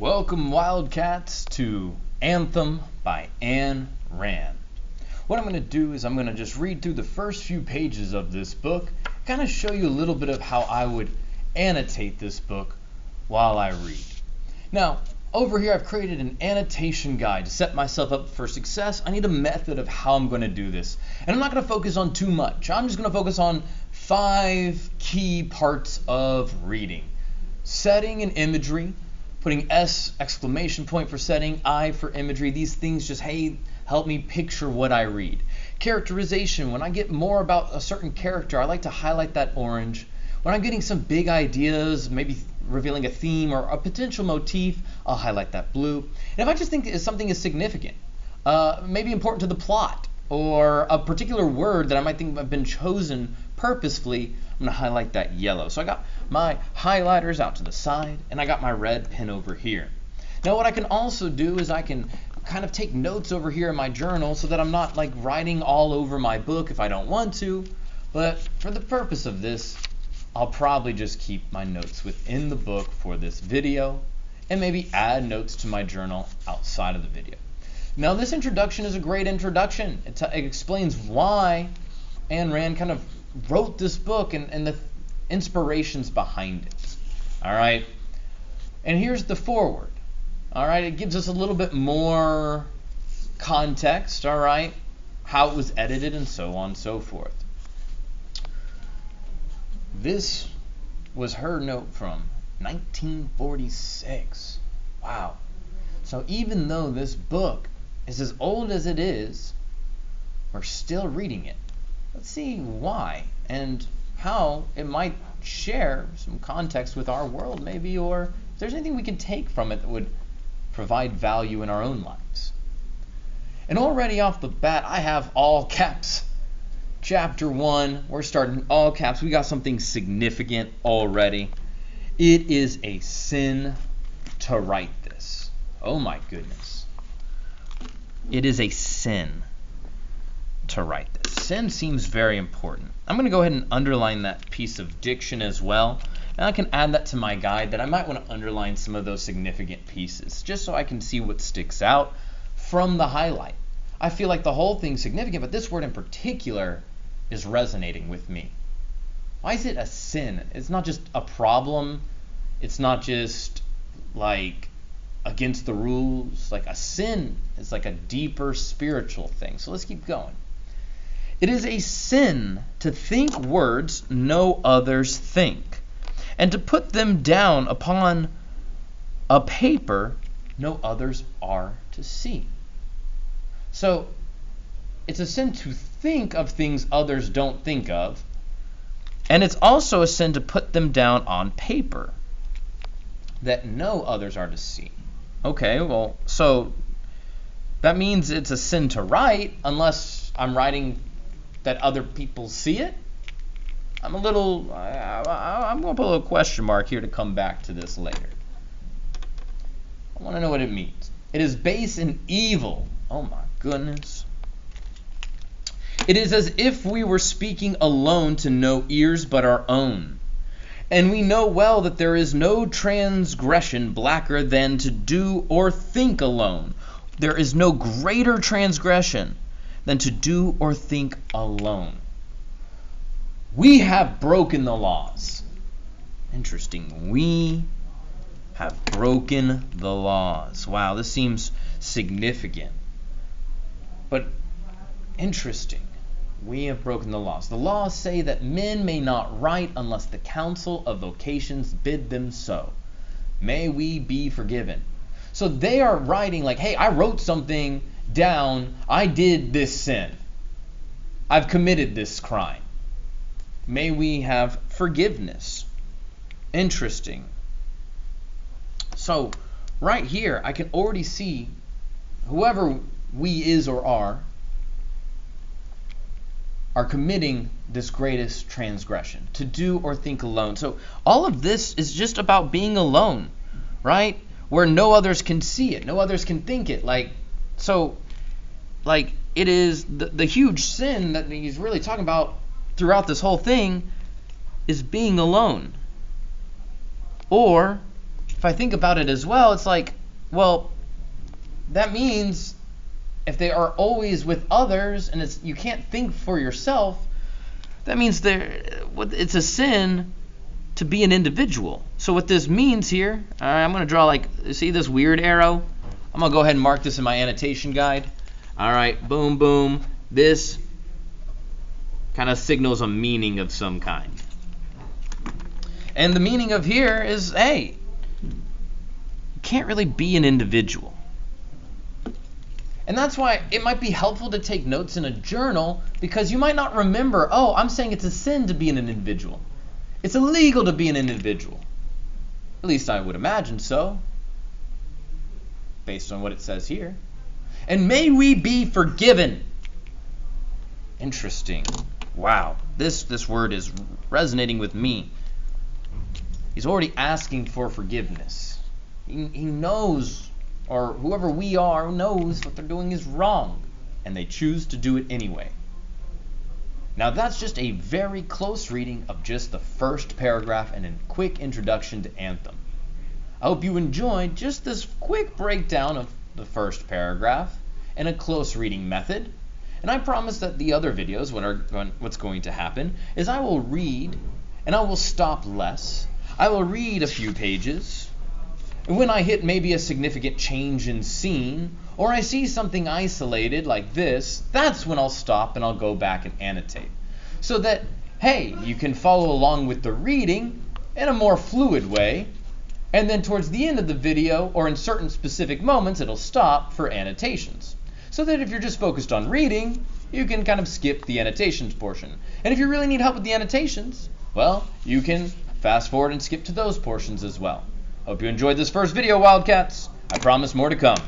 Welcome, Wildcats, to Anthem by Ayn Rand. What I'm going to do is I'm going to just read through the first few pages of this book, kind of show you a little bit of how I would annotate this book while I read. Now, over here I've created an annotation guide to set myself up for success. I need a method of how I'm going to do this. And I'm not going to focus on too much. I'm just going to focus on 5 key parts of reading. Setting and imagery. Putting S exclamation point for setting, I for imagery. These things just help me picture what I read. Characterization. When I get more about a certain character, I like to highlight that orange. When I'm getting some big ideas, maybe revealing a theme or a potential motif, I'll highlight that blue. And if I just think something is significant, maybe important to the plot, or a particular word that I might think have been chosen purposefully, I'm going to highlight that yellow. So I got my highlighters out to the side, and I got my red pen over here. Now what I can also do is I can kind of take notes over here in my journal so that I'm not like writing all over my book if I don't want to. But for the purpose of this, I'll probably just keep my notes within the book for this video and maybe add notes to my journal outside of the video. Now this introduction is a great introduction. It explains why Ayn Rand kind of wrote this book and the inspirations behind it. All right. And here's the foreword. All right. It gives us a little bit more context. All right. How it was edited and so on and so forth. This was her note from 1946. Wow. So even though this book is as old as it is, we're still reading it. Let's see why and how it might share some context with our world maybe, or if there's anything we can take from it that would provide value in our own lives. And already off the bat, I have all caps. Chapter 1, we're starting all caps. We got something significant already. It is a sin to write this. Oh my goodness. It is a sin to write this. Sin seems very important. I'm going to go ahead and underline that piece of diction as well. And I can add that to my guide that I might want to underline some of those significant pieces just so I can see what sticks out from the highlight. I feel like the whole thing's significant, but this word in particular is resonating with me. Why is it a sin? It's not just a problem. It's not just like against the rules. Like a sin is like a deeper spiritual thing. So let's keep going. It is a sin to think words no others think, and to put them down upon a paper no others are to see. So it's a sin to think of things others don't think of, and it's also a sin to put them down on paper that no others are to see. Okay, well, so that means it's a sin to write unless I'm writing that other people see it. I'm going to put a little question mark here to come back to this later. I want to know what it means. It is base and evil. Oh my goodness. It is as if we were speaking alone to no ears but our own. And we know well that there is no transgression blacker than to do or think alone. There is no greater transgression than to do or think alone. We have broken the laws. Interesting. We have broken the laws. Wow, this seems significant. But interesting. We have broken the laws. The laws say that men may not write unless the council of vocations bid them so. May we be forgiven. So they are writing like, hey, I wrote something down. I did this sin. I've committed this crime. May we have forgiveness. Interesting. So right here, I can already see whoever we is or are committing this greatest transgression, to do or think alone. So all of this is just about being alone, right? Where no others can see it, no others can think it. It is the huge sin that he's really talking about throughout this whole thing is being alone. Or if I think about it as well, it's like, well, that means if they are always with others and you can't think for yourself, that means it's a sin to be an individual. So what this means here, all right, I'm going to draw see this weird arrow? I'm going to go ahead and mark this in my annotation guide. All right, boom, boom. This kind of signals a meaning of some kind. And the meaning of here is, hey, you can't really be an individual. And that's why it might be helpful to take notes in a journal, because you might not remember, oh, I'm saying it's a sin to be an individual. It's illegal to be an individual. At least I would imagine so, based on what it says here. And may we be forgiven. Interesting. Wow, this word is resonating with me. He's already asking for forgiveness. He knows, or whoever we are knows what they're doing is wrong, and they choose to do it anyway. Now that's just a very close reading of just the first paragraph and a quick introduction to Anthem. I hope you enjoyed just this quick breakdown of the first paragraph and a close reading method. And I promise that the other videos, what's going to happen is I will read and I will stop less. I will read a few pages. And when I hit maybe a significant change in scene, or I see something isolated like this, that's when I'll stop and I'll go back and annotate. So that, hey, you can follow along with the reading in a more fluid way. And then towards the end of the video, or in certain specific moments, it'll stop for annotations. So that if you're just focused on reading, you can kind of skip the annotations portion. And if you really need help with the annotations, well, you can fast forward and skip to those portions as well. Hope you enjoyed this first video, Wildcats. I promise more to come.